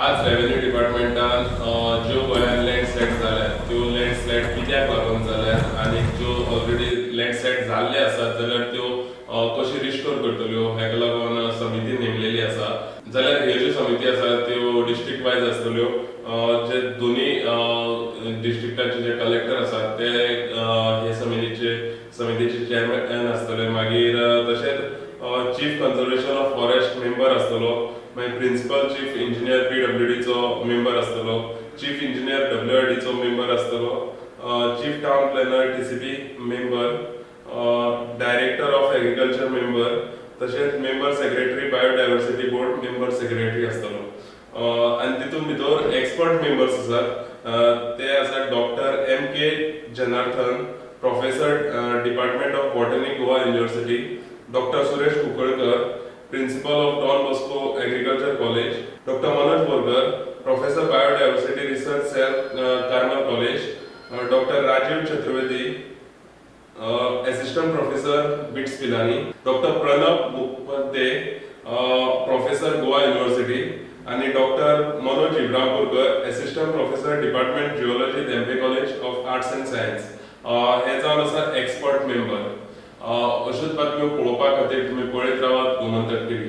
आज रेव्हेन्यू डिपार्टमेंटान ज्यो गोंयांत लँडस्लायड जाल्यात त्यो लँडस्लायड कित्याक लागून जाल्यात आनी ज्यो ऑलरेडी लँडस्लायड जाल्ले आसात जाल्यार त्यो कशी रिस्टोर करतल्यो हेका लागून समिती नेमलेली आसा. जाल्यार ह्यो ज्यो समिती आसात त्यो डिस्ट्रिक्ट वायज आसतल्यो. जे दोन्ही डिस्ट्रिक्टाचे जे कलेक्टर आसात ते हे समितीचे चेअरमॅन आसतले. मागीर तशेंच chief conservation of forest member आसतलो. मागीर प्रिन्सिपल चीफ इंजिनियर PWDचो मेंबर आसतलो. चीफ इंजिनियर WRDचो मेंबर आसतलो. Chief town planner TCP member. Director of agriculture member. तशेंच member secretary biodiversity board member secretary आसतलो. आनी तितून भितर एक्सपर्ट मेंबर्स आसात. ते आसात doctor MK Janardan, professor department of botany Goa university. Doctor Suresh Kunkalkar, principal of Don Bosco agriculture college. Doctor Manoj Borkar, professor biodiversity research cell Carmel college. Doctor Rajiv Chaturvedi, assistant professor BITS Pilani. Doctor Pranab Mukherjee, professor Goa university. आणि doctor Manoj Ibrahimpurkar, assistant professor department geology Dhempe college of arts and science. हे जावन आसा expert member. अश्योच बातम्यो पळोवपा खातीर तुमी पळयत रावात गोमंतक TV.